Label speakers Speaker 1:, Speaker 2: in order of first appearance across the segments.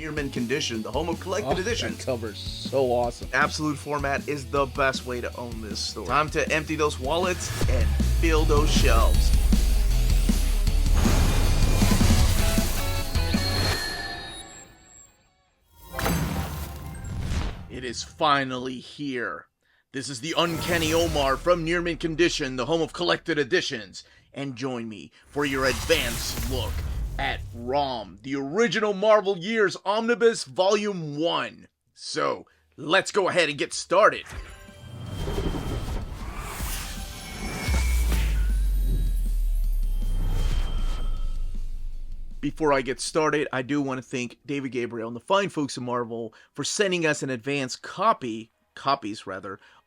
Speaker 1: Near mint condition, the home of collected editions.
Speaker 2: That cover's so awesome.
Speaker 1: Absolute format is the best way to own this store. Time to empty those wallets and fill those shelves. It is finally here. This is the Uncanny Omar from Near Mint Condition, the home of collected editions. And join me for your advanced look at ROM, the original Marvel Years Omnibus Volume 1. So, let's go ahead and get started. Before I get started, I do want to thank David Gabriel and the fine folks at Marvel for sending us an advanced copies,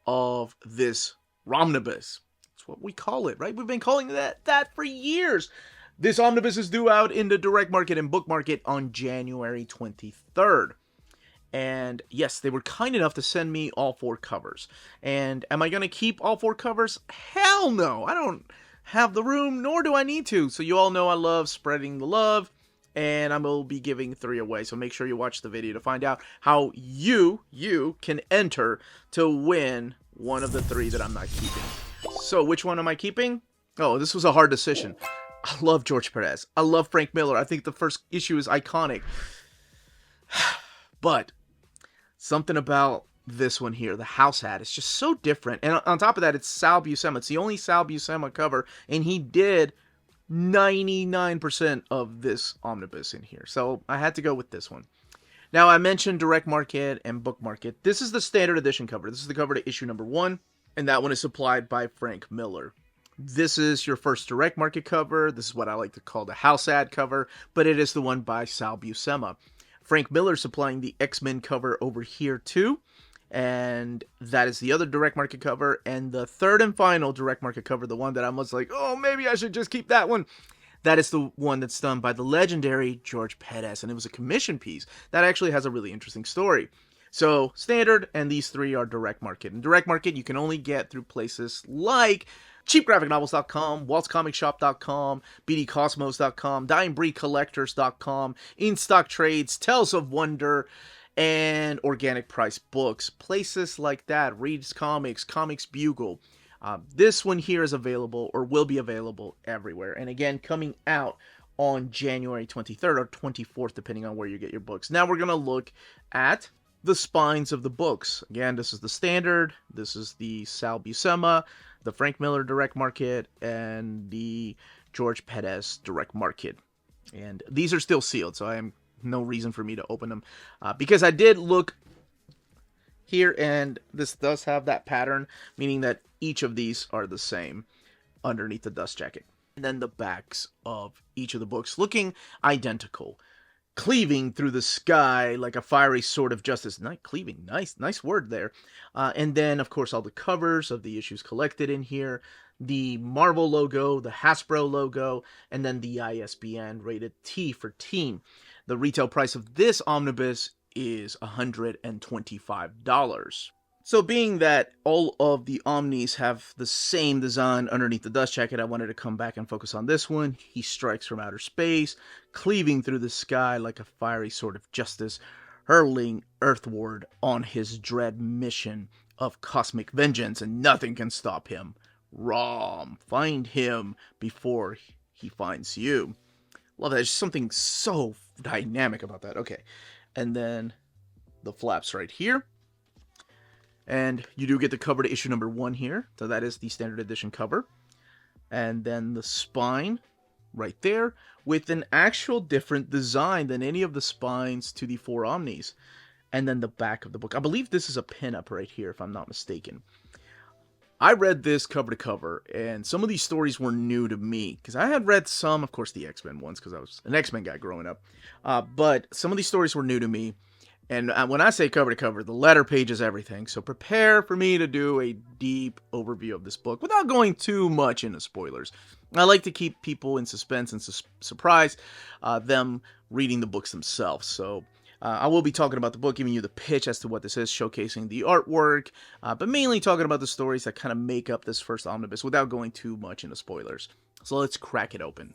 Speaker 1: of this Romnibus. That's what we call it, right? We've been calling that for years. This omnibus is due out in the direct market and book market on January 23rd. And yes, they were kind enough to send me all 4 covers. And am I going to keep all 4 covers? Hell no! I don't have the room, nor do I need to. So you all know I love spreading the love, and I will be giving 3 away. So make sure you watch the video to find out how you can enter to win one of the 3 that I'm not keeping. So which one am I keeping? Oh, this was a hard decision. I love George Perez. I love Frank Miller. I think the first issue is iconic. But something about this one here, the house hat, it's just so different. And on top of that, it's Sal Buscema. It's the only Sal Buscema cover, and he did 99% of this omnibus in here. So I had to go with this one. Now, I mentioned direct market and book market. This is the standard edition cover. This is the cover to issue number 1, and that one is supplied by Frank Miller. This is your first direct market cover. This is what I like to call the house ad cover, but it is the one by Sal Buscema. Frank Miller supplying the X-Men cover over here too, and that is the other direct market cover. And the third and final direct market cover, the one that I was like, oh, maybe I should just keep that one, that is the one that's done by the legendary George Perez, and it was a commission piece that actually has a really interesting story. So standard, and these 3 are direct market. And direct market you can only get through places like cheapgraphicnovels.com, waltzcomicshop.com, bdcosmos.com, dyingbreedcollectors.com, In Stock Trades, Tales of Wonder, and Organic Price Books. Places like that, Reads Comics, Comics Bugle. This one here is available, or will be available, everywhere. And again, coming out on January 23rd or 24th, depending on where you get your books. Now we're going to look at the spines of the books. Again, this is the standard, this is the Sal Buscema, the Frank Miller direct market, and the George Perez direct market. And these are still sealed, so I have no reason for me to open them. Because I did look here, and this does have that pattern, meaning that each of these are the same underneath the dust jacket. And then the backs of each of the books looking identical. Cleaving through the sky like a fiery sword of justice. Not cleaving, nice word there. And then, of course, all the covers of the issues collected in here. The Marvel logo, the Hasbro logo, and then the ISBN rated T for teen. The retail price of this omnibus is $125. So being that all of the Omnis have the same design underneath the dust jacket, I wanted to come back and focus on this one. He strikes from outer space, cleaving through the sky like a fiery sword of justice, hurling earthward on his dread mission of cosmic vengeance, and nothing can stop him. ROM, find him before he finds you. Love that. There's something so dynamic about that. Okay, and then the flaps right here. And you do get the cover to issue number 1 here. So that is the standard edition cover. And then the spine right there with an actual different design than any of the spines to the 4 Omnis. And then the back of the book. I believe this is a pinup right here, if I'm not mistaken. I read this cover to cover, and some of these stories were new to me. Because I had read some, of course, the X-Men ones, because I was an X-Men guy growing up. But some of these stories were new to me. And when I say cover to cover, the letter page is everything. So prepare for me to do a deep overview of this book without going too much into spoilers. I like to keep people in suspense and surprise them reading the books themselves. So I will be talking about the book, giving you the pitch as to what this is, showcasing the artwork, but mainly talking about the stories that kind of make up this first omnibus without going too much into spoilers. So let's crack it open.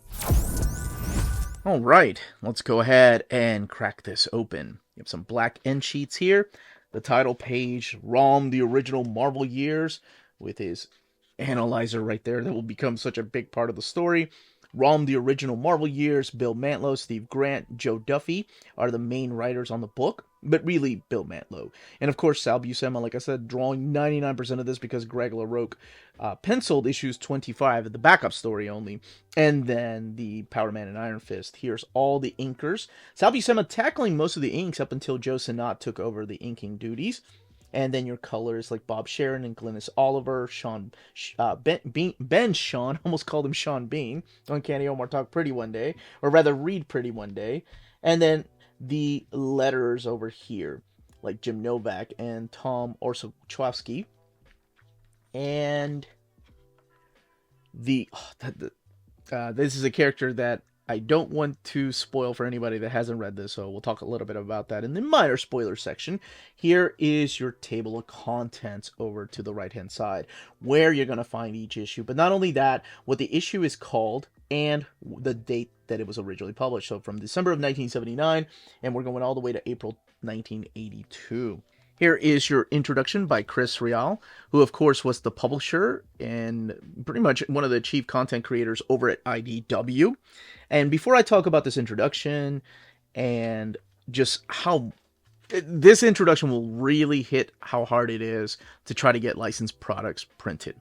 Speaker 1: All right, let's go ahead and crack this open. You have some black end sheets here. The title page, ROM, the original Marvel Years, with his analyzer right there that will become such a big part of the story. ROM, the original Marvel Years, Bill Mantlo, Steve Grant, Joe Duffy are the main writers on the book, but really Bill Mantlo. And of course, Sal Buscema, like I said, drawing 99% of this because Greg LaRocque penciled issues 25, the backup story only, and then the Power Man and Iron Fist. Here's all the inkers. Sal Buscema tackling most of the inks up until Joe Sinnott took over the inking duties. And then your colors like Bob Sharon and Glynis Oliver, Ben Sean, almost called him Sean Bean. Uncanny Omar talk pretty one day, or rather read pretty one day. And then the letterers over here, like Jim Novak and Tom Orzechowski. And this is a character that I don't want to spoil for anybody that hasn't read this, so we'll talk a little bit about that in the minor spoiler section. Here is your table of contents over to the right-hand side, where you're going to find each issue. But not only that, what the issue is called and the date that it was originally published. So from December of 1979, and we're going all the way to April 1982. Here is your introduction by Chris Real, who of course was the publisher and pretty much one of the chief content creators over at IDW. And before I talk about this introduction and just how this introduction will really hit how hard it is to try to get licensed products printed.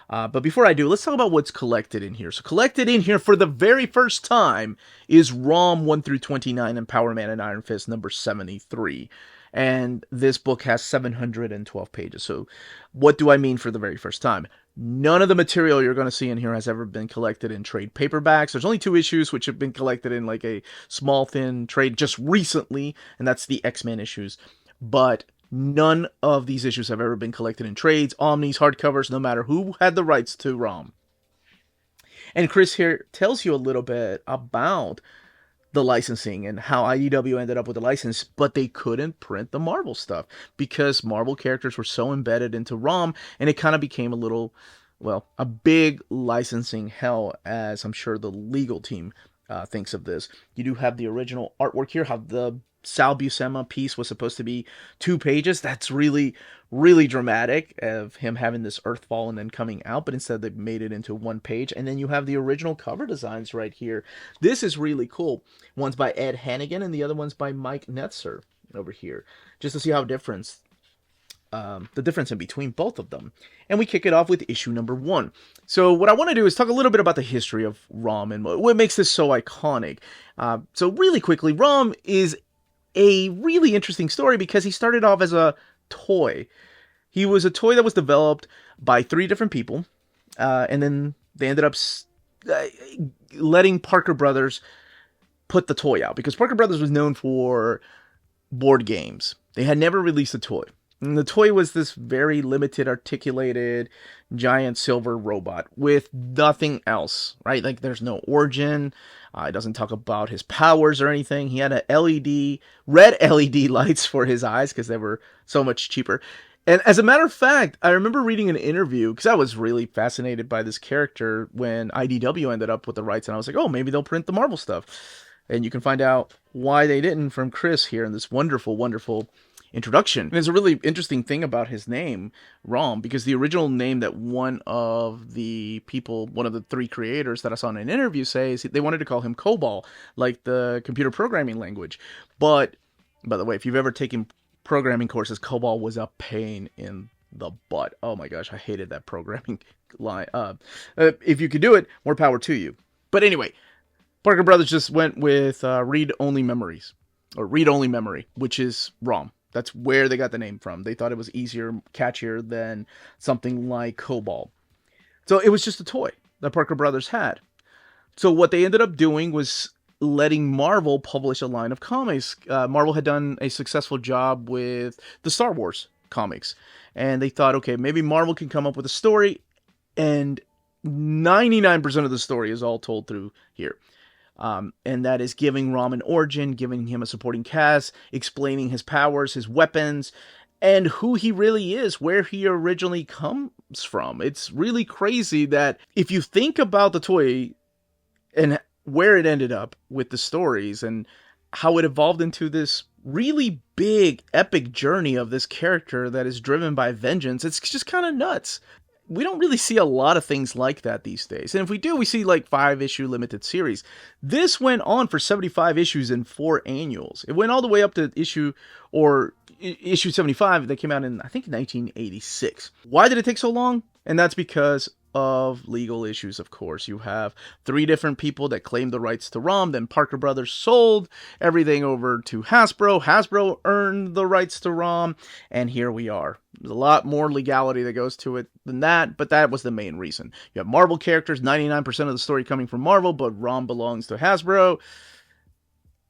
Speaker 1: But before I do, let's talk about what's collected in here. So collected in here for the very first time is ROM 1 through 29 and Power Man and Iron Fist number 73. And this book has 712 pages. So what do I mean for the very first time? None of the material you're going to see in here has ever been collected in trade paperbacks. There's only 2 issues which have been collected in like a small, thin trade just recently, and that's the X-Men issues. But none of these issues have ever been collected in trades, omnis, hardcovers, no matter who had the rights to ROM. And Chris here tells you a little bit about the licensing and how IDW ended up with the license, but they couldn't print the Marvel stuff because Marvel characters were so embedded into ROM, and it kind of became a little, well, a big licensing hell, as I'm sure the legal team thinks of this. You do have the original artwork here, how the Sal Buscema piece was supposed to be 2 pages. That's really, really dramatic of him having this Earthfall and then coming out, but instead they made it into 1 page. And then you have the original cover designs right here. This is really cool. One's by Ed Hannigan and the other one's by Mike Netzer over here, just to see how the difference in between both of them. And we kick it off with issue number 1. So what I want to do is talk a little bit about the history of ROM and what makes this so iconic. So really quickly, ROM is a really interesting story because he started off as a toy. He was a toy that was developed by 3 different people, and then they ended up letting Parker Brothers put the toy out because Parker Brothers was known for board games. They had never released a toy. And the toy was this very limited, articulated, giant silver robot with nothing else, right? Like, there's no origin. It doesn't talk about his powers or anything. He had red LED lights for his eyes because they were so much cheaper. And as a matter of fact, I remember reading an interview because I was really fascinated by this character when IDW ended up with the rights. And I was like, oh, maybe they'll print the Marvel stuff. And you can find out why they didn't from Chris here in this wonderful, wonderful introduction. And there's a really interesting thing about his name, ROM, because the original name that one of the 3 creators that I saw in an interview says they wanted to call him COBOL, like the computer programming language. But, by the way, if you've ever taken programming courses, COBOL was a pain in the butt. Oh my gosh, I hated that programming line. If you could do it, more power to you. But anyway, Parker Brothers just went with read-only memory, which is ROM. That's where they got the name from. They thought it was easier, catchier than something like COBOL. So it was just a toy that Parker Brothers had. So what they ended up doing was letting Marvel publish a line of comics. Marvel had done a successful job with the Star Wars comics. And they thought, okay, maybe Marvel can come up with a story. And 99% of the story is all told through here. And that is giving ROM an origin, giving him a supporting cast, explaining his powers, his weapons, and who he really is, where he originally comes from. It's really crazy that if you think about the toy and where it ended up with the stories and how it evolved into this really big, epic journey of this character that is driven by vengeance. It's just kind of nuts. We don't really see a lot of things like that these days. And if we do, we see like 5-issue limited series. This went on for 75 issues and 4 annuals. It went all the way up to issue 75 that came out in, I think, 1986. Why did it take so long? And that's because of legal issues, of course. You have 3 different people that claimed the rights to ROM. Then Parker Brothers sold everything over to Hasbro. Hasbro earned the rights to ROM, and here we are. There's a lot more legality that goes to it than that, but that was the main reason. You have Marvel characters, 99% of the story coming from Marvel, but ROM belongs to Hasbro.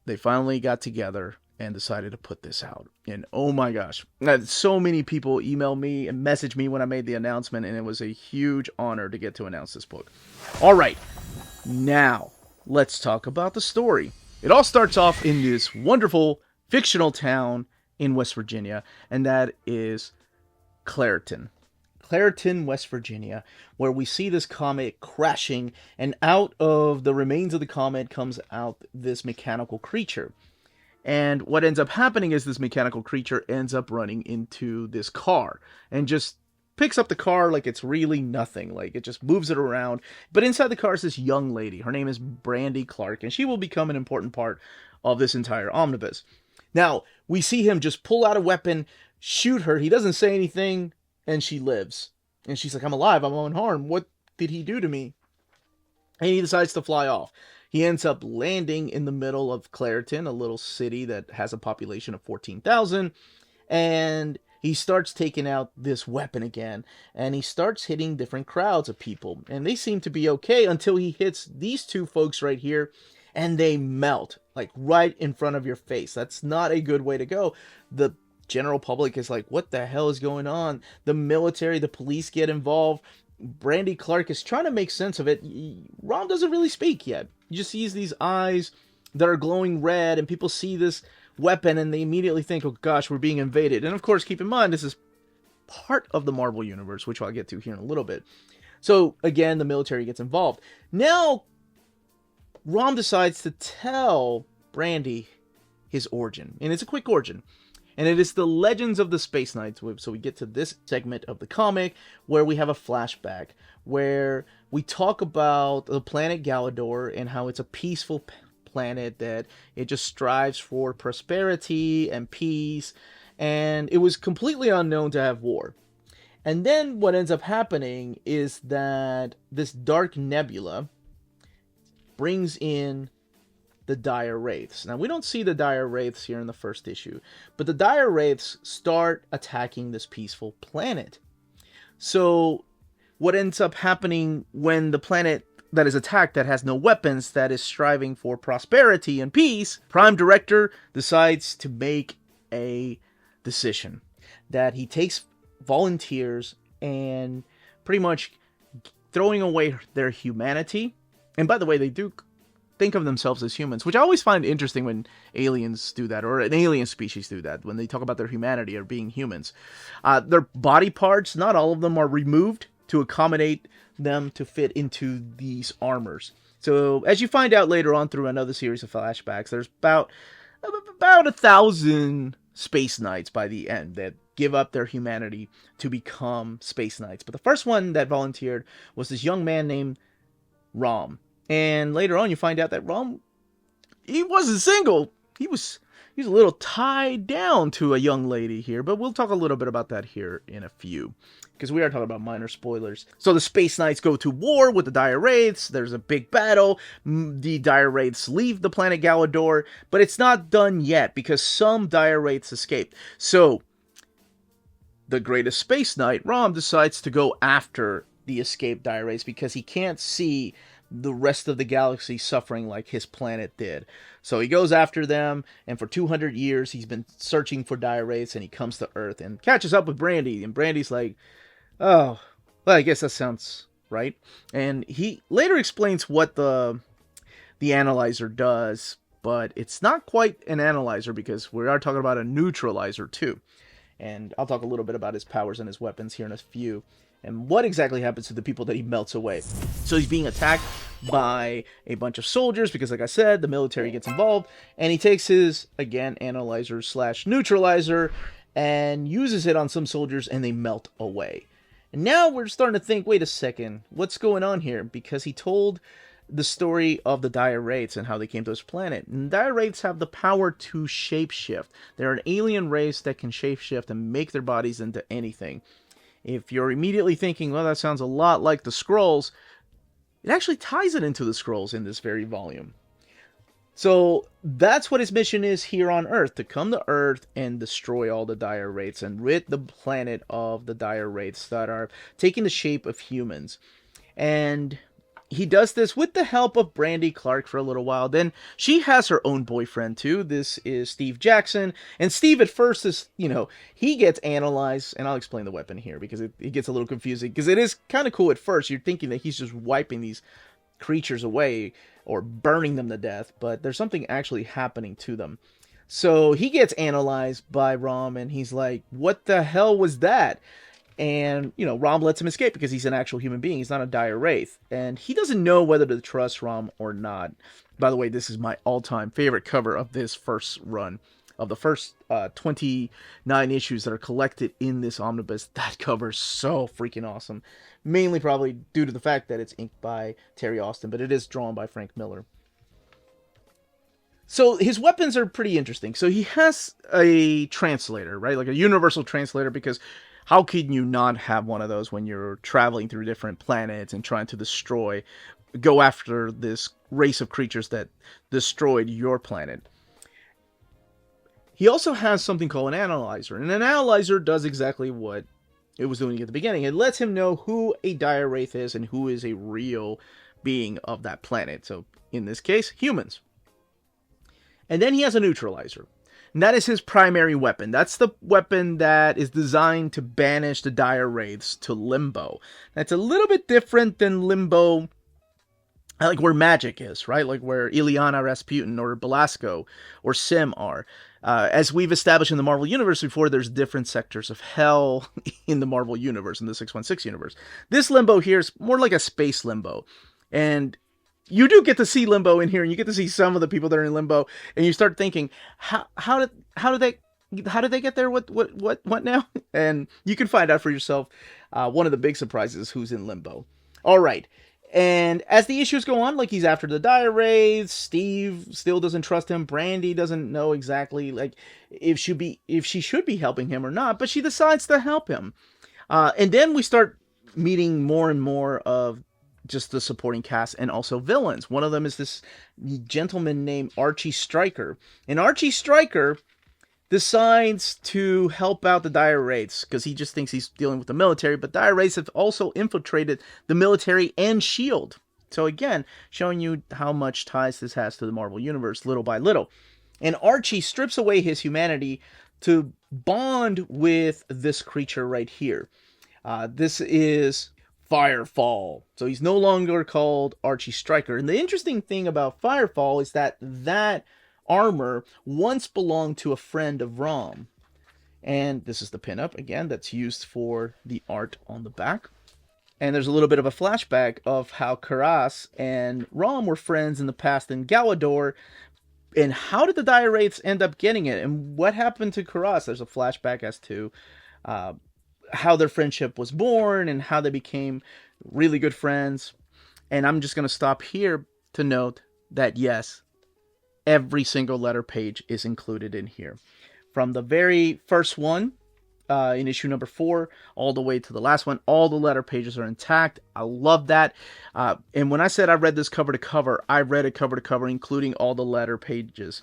Speaker 1: They finally got together and decided to put this out. And oh my gosh, so many people emailed me and messaged me when I made the announcement, and it was a huge honor to get to announce this book. All right, now let's talk about the story. It all starts off in this wonderful fictional town in West Virginia, and that is Clairton, West Virginia, where we see this comet crashing, and out of the remains of the comet comes out this mechanical creature. And what ends up happening is this mechanical creature ends up running into this car and just picks up the car like it's really nothing. Like, it just moves it around. But inside the car is this young lady. Her name is Brandy Clark, and she will become an important part of this entire omnibus. Now, we see him just pull out a weapon, shoot her. He doesn't say anything, and she lives. And she's like, I'm alive, I'm unharmed. What did he do to me? And he decides to fly off. He ends up landing in the middle of Clairton, a little city that has a population of 14,000. And he starts taking out this weapon again. And he starts hitting different crowds of people. And they seem to be okay until he hits these 2 folks right here. And they melt, like right in front of your face. That's not a good way to go. The general public is like, what the hell is going on? The military, the police get involved. Brandy Clark is trying to make sense of it. Rom doesn't really speak yet. He just sees these eyes that are glowing red, and people see this weapon, and they immediately think, oh gosh, we're being invaded. And of course, keep in mind, this is part of the Marvel Universe, which I'll get to here in a little bit. So, again, the military gets involved. Now, Rom decides to tell Brandy his origin, and it's a quick origin. And it is the Legends of the Space Knights. So we get to this segment of the comic where we have a flashback where we talk about the planet Galador and how it's a peaceful planet that it just strives for prosperity and peace. And it was completely unknown to have war. And then what ends up happening is that this dark nebula brings in the Dire Wraiths. Now, we don't see the Dire Wraiths here in the first issue, but the Dire Wraiths start attacking this peaceful planet. So, what ends up happening when the planet that is attacked, that has no weapons, that is striving for prosperity and peace, Prime Director decides to make a decision that he takes volunteers and pretty much throwing away their humanity. And by the way, they do think of themselves as humans, which I always find interesting when aliens do that, or an alien species do that, when they talk about their humanity or being humans. Their body parts, not all of them, are removed to accommodate them to fit into these armors. So, as you find out later on through another series of flashbacks, there's about 1,000 Space Knights by the end that give up their humanity to become Space Knights. But the first one that volunteered was this young man named Rom. And later on, you find out that Rom, he wasn't single. He was a little tied down to a young lady here, but we'll talk a little bit about that here in a few, because we are talking about minor spoilers. So the Space Knights go to war with the Dire Wraiths. There's a big battle. The Dire Wraiths leave the planet Galador, but it's not done yet because some Dire Wraiths escaped. So the greatest Space Knight, Rom, decides to go after the escaped Dire Wraiths because he can't see the rest of the galaxy suffering like his planet did. So he goes after them, and for 200 years he's been searching for Dire Wraiths, and he comes to Earth and catches up with Brandy, and Brandy's like, oh, well, I guess that sounds right. And he later explains what the analyzer does, but it's not quite an analyzer because we are talking about a neutralizer too. And I'll talk a little bit about his powers and his weapons here in a few, and what exactly happens to the people that he melts away. So he's being attacked by a bunch of soldiers because, like I said, the military gets involved, and he takes his, again, analyzer slash neutralizer and uses it on some soldiers, and they melt away. And now we're starting to think, wait a second, what's going on here? Because he told the story of the dire wraiths and how they came to this planet. And dire wraiths have the power to shapeshift. They're an alien race that can shapeshift and make their bodies into anything. If you're immediately thinking, well, that sounds a lot like the Skrulls, it actually ties it into the Skrulls in this very volume. So that's what his mission is here on Earth, to come to Earth and destroy all the dire wraiths and rid the planet of the dire wraiths that are taking the shape of humans. And he does this with the help of Brandy Clark for a little while. Then she has her own boyfriend too. This is Steve Jackson. And Steve at first is, he gets analyzed. And I'll explain the weapon here because it gets a little confusing. Because it is kind of cool at first. You're thinking that he's just wiping these creatures away or burning them to death. But there's something actually happening to them. So he gets analyzed by ROM and he's like, what the hell was that? And, ROM lets him escape because he's an actual human being. He's not a dire wraith. And he doesn't know whether to trust ROM or not. By the way, this is my all-time favorite cover of this first run. Of the first 29 issues that are collected in this omnibus. That cover is so freaking awesome. Mainly probably due to the fact that it's inked by Terry Austin. But it is drawn by Frank Miller. So his weapons are pretty interesting. So he has a translator, right? Like a universal translator, because how can you not have one of those when you're traveling through different planets and trying to go after this race of creatures that destroyed your planet? He also has something called an analyzer, and an analyzer does exactly what it was doing at the beginning. It lets him know who a dire wraith is and who is a real being of that planet. So in this case, humans. And then he has a neutralizer. And that is his primary weapon. That's the weapon that is designed to banish the dire wraiths to Limbo. That's a little bit different than Limbo, like where magic is, right? Like where Ileana Rasputin or Belasco or Sim are. As we've established in the Marvel Universe before, there's different sectors of hell in the Marvel Universe, in the 616 universe. This Limbo here is more like a space Limbo. And you do get to see Limbo in here, and you get to see some of the people that are in Limbo, and you start thinking, how did they get there? What now? And you can find out for yourself. One of the big surprises is who's in Limbo. All right, and as the issues go on, like he's after the dire wraiths, Steve still doesn't trust him. Brandy doesn't know exactly like if she should be helping him or not, but she decides to help him. And then we start meeting more and more of just the supporting cast and also villains. One of them is this gentleman named Archie Stryker. And Archie Stryker decides to help out the dire wraiths because he just thinks he's dealing with the military, but dire wraiths have also infiltrated the military and S.H.I.E.L.D. So again, showing you how much ties this has to the Marvel Universe little by little. And Archie strips away his humanity to bond with this creature right here. This is Firefall. So he's no longer called Archie Stryker. And the interesting thing about Firefall is that armor once belonged to a friend of ROM. And this is the pinup, again, that's used for the art on the back. And there's a little bit of a flashback of how Karas and ROM were friends in the past in Galador. And how did the dire wraiths end up getting it? And what happened to Karas? There's a flashback as to how their friendship was born and how they became really good friends. And I'm just going to stop here to note that, yes, every single letter page is included in here. From the very first one, in issue number 4, all the way to the last one, all the letter pages are intact. I love that. And when I said I read this cover to cover, I read it cover to cover, including all the letter pages.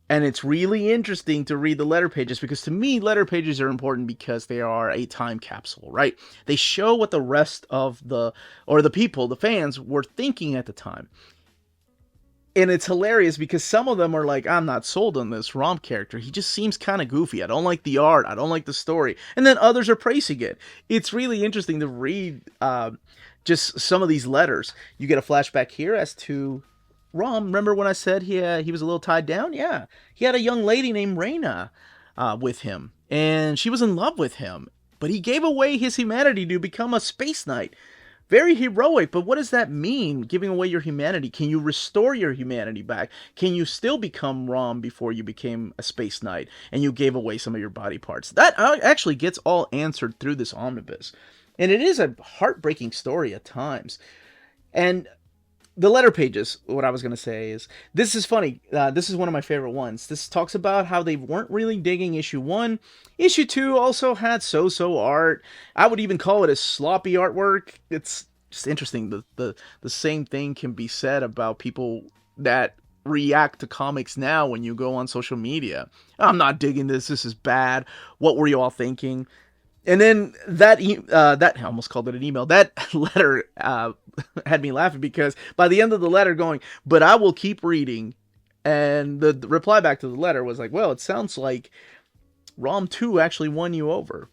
Speaker 1: And it's really interesting to read the letter pages because to me, letter pages are important because they are a time capsule, right? They show what the rest of the people, the fans, were thinking at the time. And it's hilarious because some of them are like, I'm not sold on this ROM character. He just seems kind of goofy. I don't like the art. I don't like the story. And then others are praising it. It's really interesting to read just some of these letters. You get a flashback here as to ROM. Remember when I said he was a little tied down? Yeah. He had a young lady named Reyna with him. And she was in love with him. But he gave away his humanity to become a space knight Very heroic, but what does that mean? Giving away your humanity? Can you restore your humanity back? Can you still become Rom before you became a space knight and you gave away some of your body parts? That actually gets all answered through this omnibus. And it is a heartbreaking story at times. And the letter pages, what I was going to say is, this is funny. This is one of my favorite ones. This talks about how they weren't really digging issue 1. Issue 2 also had so-so art. I would even call it a sloppy artwork. It's just interesting. The same thing can be said about people that react to comics now when you go on social media. I'm not digging this. This is bad. What were you all thinking? And then that I almost called it an email. That letter had me laughing because by the end of the letter going, but I will keep reading. And the reply back to the letter was like, well, it sounds like ROM 2 actually won you over.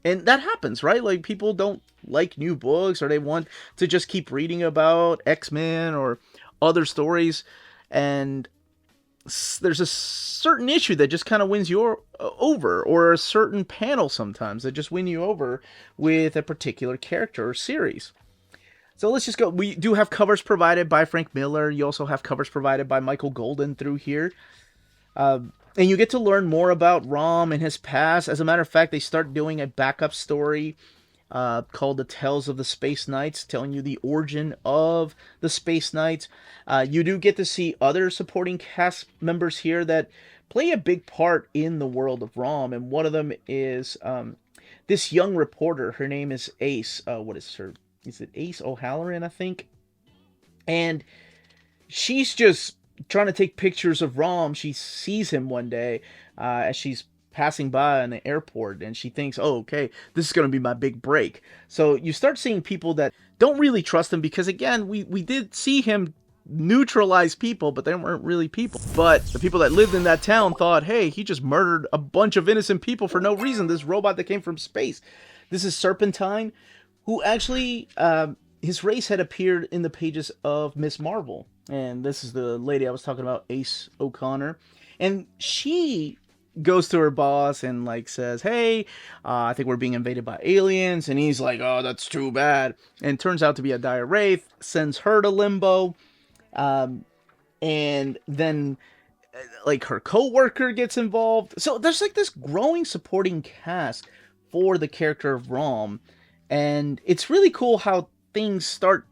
Speaker 1: And that happens, right? Like, people don't like new books, or they want to just keep reading about X-Men or other stories. And there's a certain issue that just kind of wins you over, or a certain panel sometimes that just win you over with a particular character or series. So let's just go. We do have covers provided by Frank Miller. You also have covers provided by Michael Golden through here. And you get to learn more about Rom and his past. As a matter of fact, they start doing a backup story called The Tales of the Space Knights, telling you the origin of the Space Knights. You do get to see other supporting cast members here that play a big part in the world of ROM, and one of them is this young reporter. Her name is Ace. What is her? Is it Ace O'Halloran, I think? And she's just trying to take pictures of ROM. She sees him one day as she's passing by in the airport, and she thinks, oh, okay, this is going to be my big break. So you start seeing people that don't really trust him, because again, we did see him neutralize people, but they weren't really people. But the people that lived in that town thought, hey, he just murdered a bunch of innocent people for no reason, this robot that came from space. This is Serpentine, who actually, his race had appeared in the pages of Miss Marvel. And this is the lady I was talking about, Ace O'Connor. And she goes to her boss and like says, hey, I think we're being invaded by aliens. And he's like, oh, that's too bad. And turns out to be a dire wraith, sends her to limbo. And then like her co-worker gets involved. So there's like this growing supporting cast for the character of Rom. And it's really cool how things start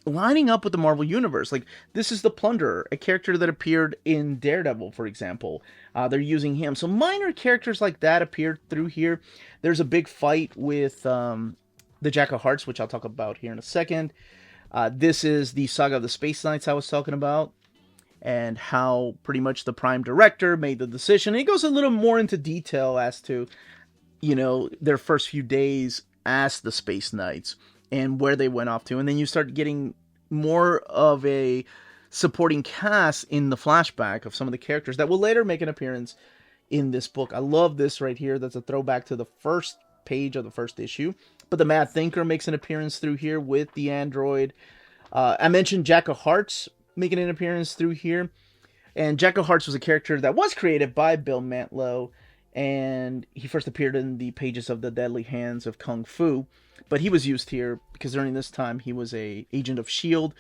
Speaker 1: lining up with the Marvel Universe. Like, this is the Plunderer, a character that appeared in Daredevil, for example. They're using him. So minor characters like that appeared through here. There's a big fight with the Jack of Hearts, which I'll talk about here in a second. This is the Saga of the Space Knights I was talking about, and how pretty much the Prime Director made the decision. And it goes a little more into detail as to, you know, their first few days as the Space Knights and where they went off to. And then you start getting more of a supporting cast in the flashback of some of the characters that will later make an appearance in this book. I love this right here. That's a throwback to the first page of the first issue. But the Mad Thinker makes an appearance through here with the android. I mentioned Jack of Hearts making an appearance through here. And Jack of Hearts was a character that was created by Bill Mantlo, and he first appeared in the pages of The Deadly Hands of Kung Fu. But he was used here because during this time he was a agent of S.H.I.E.L.D.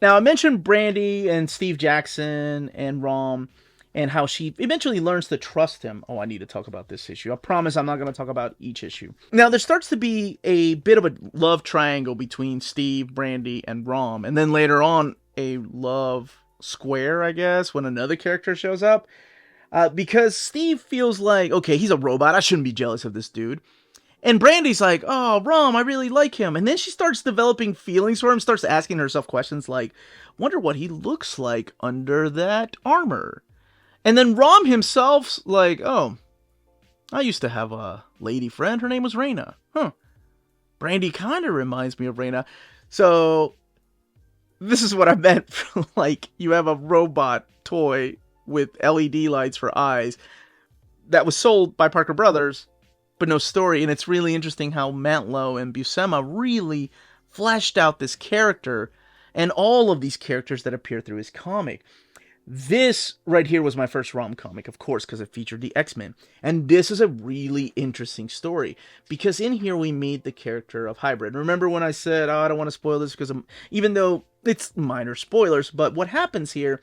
Speaker 1: Now, I mentioned Brandy and Steve Jackson and Rom, and how she eventually learns to trust him. Oh, I need to talk about this issue. I promise I'm not going to talk about each issue. Now, there starts to be a bit of a love triangle between Steve, Brandy, and Rom. And then later on, a love square, I guess, when another character shows up. Because Steve feels like, okay, he's a robot. I shouldn't be jealous of this dude. And Brandy's like, oh, Rom, I really like him. And then she starts developing feelings for him, starts asking herself questions like, wonder what he looks like under that armor. And then Rom himself's like, oh, I used to have a lady friend. Her name was Raina. Huh. Brandy kind of reminds me of Raina. So this is what I meant. Like, you have a robot toy with LED lights for eyes that was sold by Parker Brothers, but no story. And it's really interesting how Mantlo and Buscema really fleshed out this character and all of these characters that appear through his comic. This right here was my first ROM comic, of course, because it featured the X-Men. And this is a really interesting story, because in here we meet the character of Hybrid. Remember when I said, oh, I don't want to spoil this, because even though it's minor spoilers, but what happens here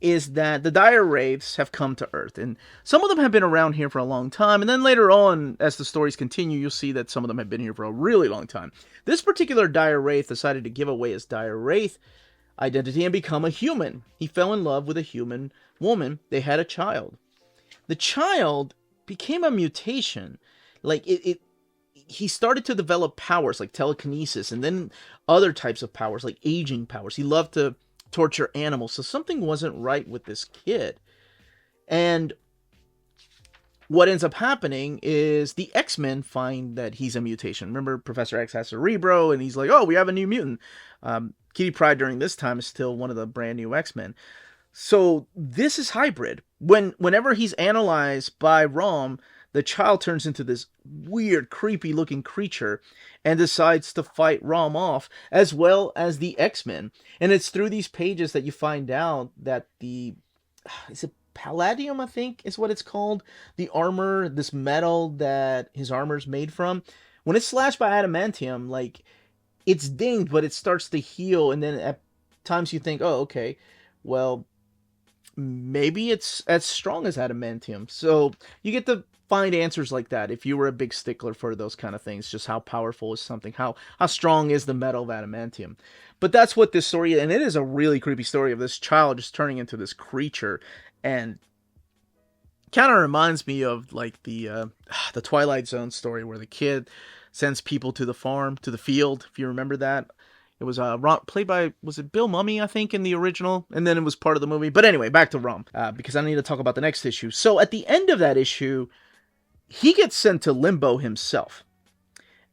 Speaker 1: is that the Dire Wraiths have come to Earth, and some of them have been around here for a long time, and then later on, as the stories continue, you'll see that some of them have been here for a really long time. This particular Dire Wraith decided to give away his Dire Wraith identity and become a human. He fell in love with a human woman. They had a child. The child became a mutation. Like he started to develop powers like telekinesis, and then other types of powers like aging powers. He loved to torture animals, so something wasn't right with this kid. And what ends up happening is the X-Men find that he's a mutation. Remember, Professor X has Cerebro, and he's like, oh, we have a new mutant. Kitty Pryde during this time is still one of the brand new X-Men. So this is Hybrid. Whenever he's analyzed by ROM, the child turns into this weird, creepy looking creature and decides to fight ROM off, as well as the X-Men. And it's through these pages that you find out that is it Palladium, I think is what it's called? The armor, this metal that his armor's made from. When it's slashed by adamantium, like, it's dinged, but it starts to heal, and then at times you think, oh, okay, well, maybe it's as strong as adamantium. So you get to find answers like that if you were a big stickler for those kind of things, just how powerful is something, how strong is the metal of adamantium. But that's what this story is, and it is a really creepy story of this child just turning into this creature, and kind of reminds me of like the Twilight Zone story where the kid sends people to the farm, to the field, if you remember that. It was played by, was it Bill Mummy, I think, in the original? And then it was part of the movie. But anyway, back to ROM, because I need to talk about the next issue. So at the end of that issue, he gets sent to Limbo himself.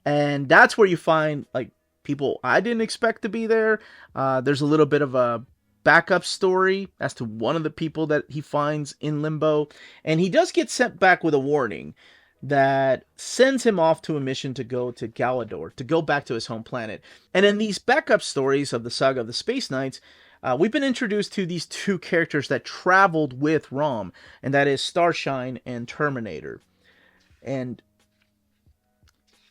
Speaker 1: And that's where you find, like, people I didn't expect to be there. There's a little bit of a backup story as to one of the people that he finds in Limbo. And he does get sent back with a warning that sends him off to a mission to go to Galador, to go back to his home planet. And in these backup stories of the saga of the Space Knights, we've been introduced to these two characters that traveled with ROM, and that is Starshine and Terminator. And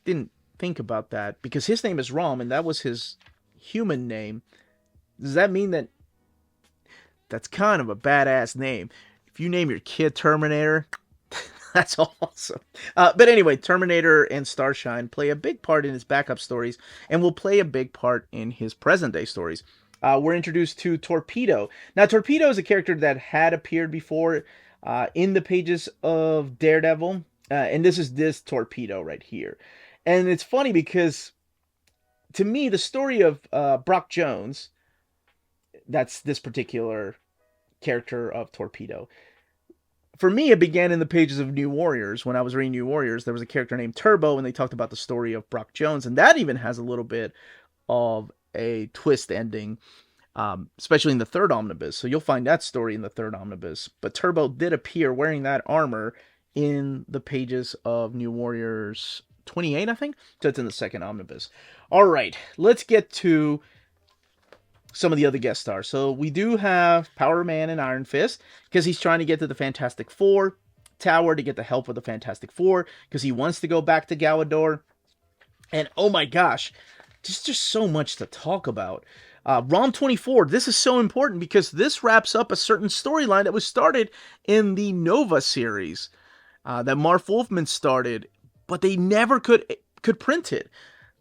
Speaker 1: didn't think about that, because his name is ROM, and that was his human name. Does that mean that that's kind of a badass name? If you name your kid Terminator, that's awesome. But anyway, Terminator and Starshine play a big part in his backup stories, and will play a big part in his present-day stories. We're introduced to Torpedo. Now, Torpedo is a character that had appeared before in the pages of Daredevil, and this is this Torpedo right here. And it's funny because, to me, the story of Brock Jones, that's this particular character of Torpedo, for me, it began in the pages of New Warriors. When I was reading New Warriors, there was a character named Turbo, and they talked about the story of Brock Jones, and that even has a little bit of a twist ending, especially in the third omnibus. So you'll find that story in the third omnibus. But Turbo did appear wearing that armor in the pages of New Warriors 28, I think. So it's in the second omnibus. All right, let's get to some of the other guest stars. So we do have Power Man and Iron Fist, because he's trying to get to the Fantastic Four tower to get the help of the Fantastic Four, because he wants to go back to Galador. And oh my gosh, just so much to talk about. ROM 24, this is so important because this wraps up a certain storyline that was started in the Nova series that Marv Wolfman started, but they never could print it.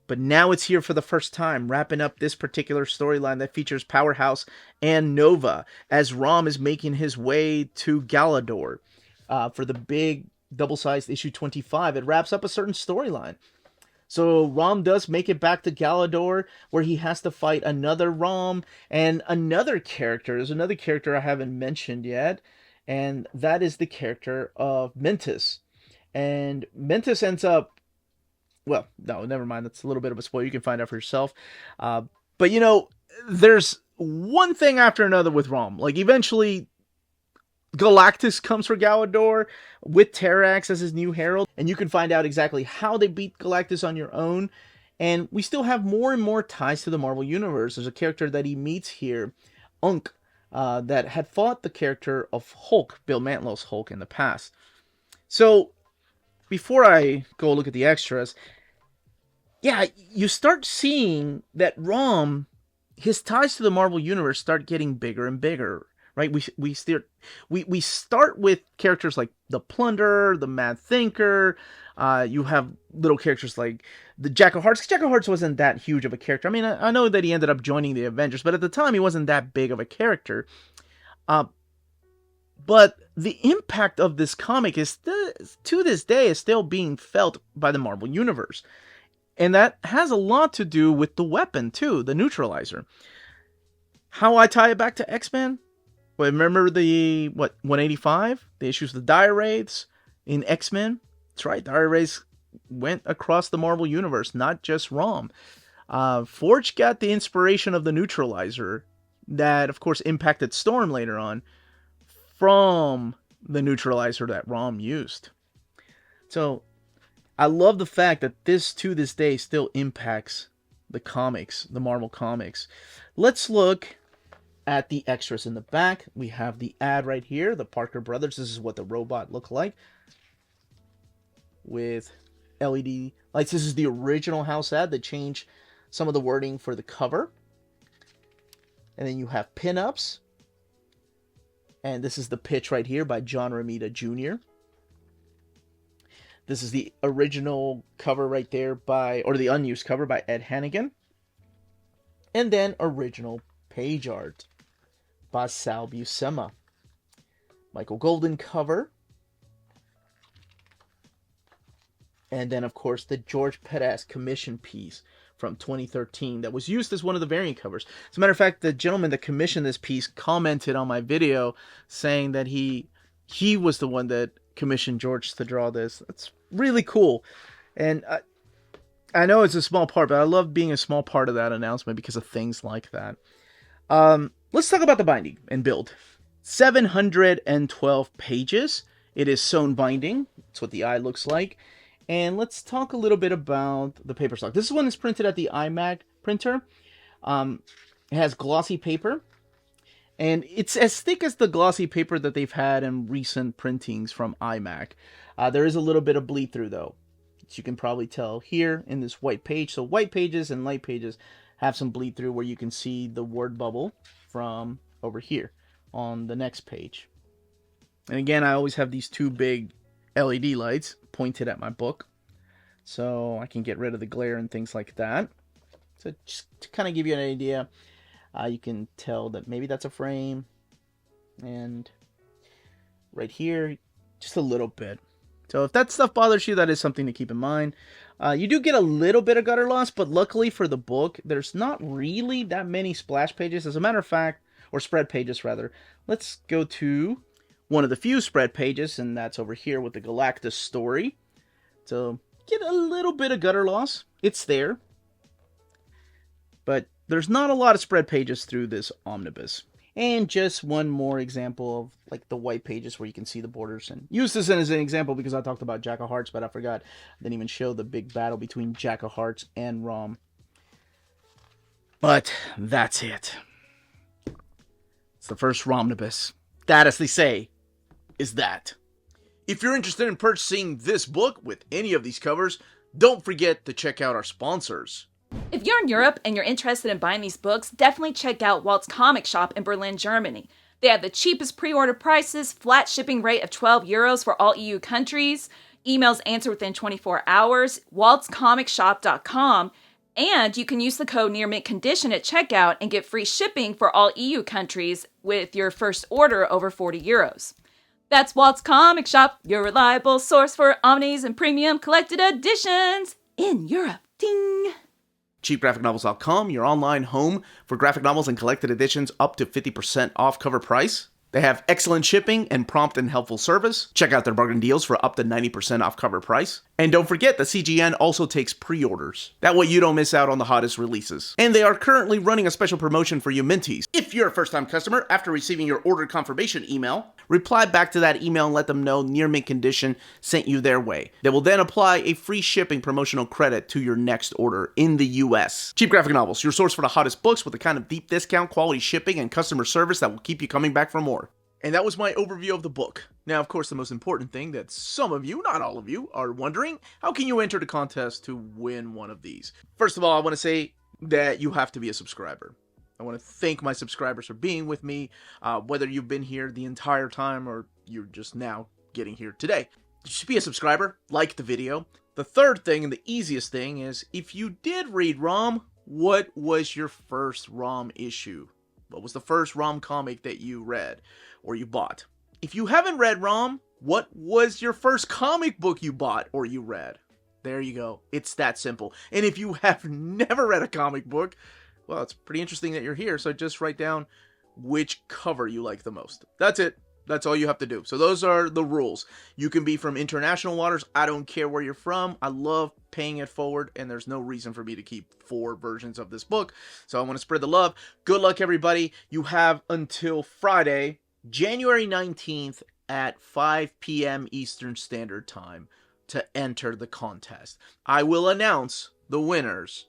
Speaker 1: But now it's here for the first time, wrapping up this particular storyline that features Powerhouse and Nova, as ROM is making his way to Galador for the big double-sized issue 25. It wraps up a certain storyline. So ROM does make it back to Galador, where he has to fight another ROM and another character. There's another character I haven't mentioned yet, and that is the character of Mentis. And Mentis ends up, well, no, never mind. That's a little bit of a spoiler. You can find out for yourself. But, you know, there's one thing after another with ROM. Like, eventually, Galactus comes for Galador with Terrax as his new herald. And you can find out exactly how they beat Galactus on your own. And we still have more and more ties to the Marvel Universe. There's a character that he meets here, Unk, that had fought the character of Hulk, Bill Mantlow's Hulk, in the past. So, before I go look at the extras, yeah, you start seeing that ROM, his ties to the Marvel Universe start getting bigger and bigger, right? We start with characters like the Plunderer, the Mad Thinker. You have little characters like the Jack of Hearts. Jack of Hearts wasn't that huge of a character. I mean, I know that he ended up joining the Avengers, but at the time he wasn't that big of a character. But the impact of this comic is to this day is still being felt by the Marvel Universe. And that has a lot to do with the weapon, too, the neutralizer. How I tie it back to X-Men? Well, remember the, 185? The issues of the Dire Wraiths in X-Men? That's right, Dire Wraiths went across the Marvel Universe, not just ROM. Forge got the inspiration of the neutralizer that, of course, impacted Storm later on from the neutralizer that ROM used. So, I love the fact that this, to this day, still impacts the comics, the Marvel comics. Let's look at the extras in the back. We have the ad right here, the Parker Brothers. This is what the robot looked like with LED lights. This is the original house ad. They changed some of the wording for the cover. And then you have pinups. And this is the pitch right here by John Romita Jr. This is the original cover right there or the unused cover by Ed Hannigan. And then original page art by Sal Buscema. Michael Golden cover. And then, of course, the George Perez commission piece from 2013 that was used as one of the variant covers. As a matter of fact, the gentleman that commissioned this piece commented on my video saying that he was the one that commissioned George to draw this. That's really cool. And I know it's a small part, but I love being a small part of that announcement because of things like that. Let's talk about the binding and build. 712 pages. It is sewn binding. That's what the eye looks like. And let's talk a little bit about the paper stock. This one is printed at the iMac printer. It has glossy paper. And it's as thick as the glossy paper that they've had in recent printings from iMac. There is a little bit of bleed through, though, as you can probably tell here in this white page. So white pages and light pages have some bleed through where you can see the word bubble from over here on the next page. And again, I always have these two big LED lights pointed at my book, so I can get rid of the glare and things like that. So just to kind of give you an idea, you can tell that maybe that's a frame, and right here, just a little bit. So if that stuff bothers you, that is something to keep in mind. You do get a little bit of gutter loss, but luckily for the book, there's not really that many splash pages. As a matter of fact, or spread pages rather. Let's go to one of the few spread pages, and that's over here with the Galactus story. So get a little bit of gutter loss. It's there. But there's not a lot of spread pages through this omnibus. And just one more example of like the white pages where you can see the borders. And use this as an example because I talked about Jack of Hearts, but I forgot. I didn't even show the big battle between Jack of Hearts and ROM. But that's it. It's the first Romnibus. That, as they say, is that. If you're interested in purchasing this book with any of these covers, don't forget to check out our sponsors.
Speaker 2: If you're in Europe and you're interested in buying these books, definitely check out Walt's Comic Shop in Berlin, Germany. They have the cheapest pre-order prices, flat shipping rate of €12 for all EU countries, emails answered within 24 hours, waltscomicshop.com, and you can use the code nearmintcondition at checkout and get free shipping for all EU countries with your first order over €40. That's Walt's Comic Shop, your reliable source for omnis and premium collected editions in Europe. Ding!
Speaker 1: CheapGraphicNovels.com, your online home for graphic novels and collected editions up to 50% off cover price. They have excellent shipping and prompt and helpful service. Check out their bargain deals for up to 90% off cover price. And don't forget that CGN also takes pre-orders. That way you don't miss out on the hottest releases. And they are currently running a special promotion for you Minties. If you're a first-time customer, after receiving your order confirmation email, reply back to that email and let them know Near Mint Condition sent you their way. They will then apply a free shipping promotional credit to your next order in the US. Cheap Graphic Novels, your source for the hottest books with the kind of deep discount, quality shipping, and customer service that will keep you coming back for more. And that was my overview of the book. Now, of course, the most important thing that some of you, not all of you, are wondering, how can you enter the contest to win one of these? First of all, I want to say that you have to be a subscriber. I want to thank my subscribers for being with me, whether you've been here the entire time or you're just now getting here today. Just be a subscriber, like the video. The third thing and the easiest thing is, if you did read ROM, what was your first ROM issue? What was the first ROM comic that you read or you bought? If you haven't read ROM, what was your first comic book you bought or you read? There you go. It's that simple. And if you have never read a comic book, well, it's pretty interesting that you're here. So just write down which cover you like the most. That's it. That's all you have to do. So those are the rules. You can be from international waters. I don't care where you're from. I love paying it forward, and there's no reason for me to keep 4 versions of this book. So I want to spread the love. Good luck, everybody. You have until Friday, January 19th at 5 p.m. Eastern Standard Time to enter the contest. I will announce the winners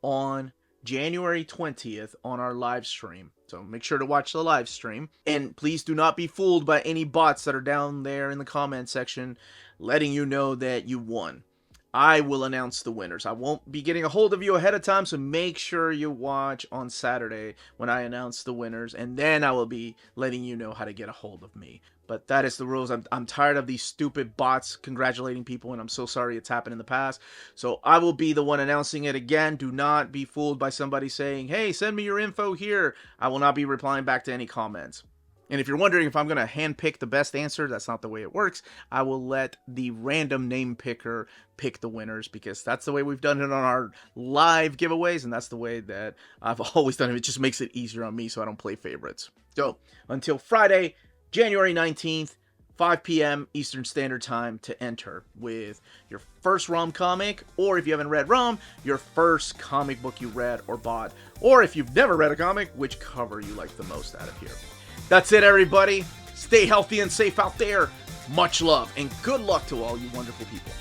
Speaker 1: on January 20th on our live stream. So make sure to watch the live stream. And please do not be fooled by any bots that are down there in the comment section letting you know that you won. I will announce the winners. I won't be getting a hold of you ahead of time, so make sure you watch on Saturday when I announce the winners, and then I will be letting you know how to get a hold of me. But that is the rules. I'm tired of these stupid bots congratulating people, and I'm so sorry it's happened in the past. So I will be the one announcing it again. Do not be fooled by somebody saying, hey, send me your info here. I will not be replying back to any comments. And if you're wondering if I'm going to handpick the best answer, that's not the way it works. I will let the random name picker pick the winners, because that's the way we've done it on our live giveaways, and that's the way that I've always done it. It just makes it easier on me so I don't play favorites. So until Friday, January 19th, 5 p.m. Eastern Standard Time to enter with your first ROM comic, or if you haven't read ROM, your first comic book you read or bought, or if you've never read a comic, which cover you like the most out of here. That's it, everybody. Stay healthy and safe out there. Much love and good luck to all you wonderful people.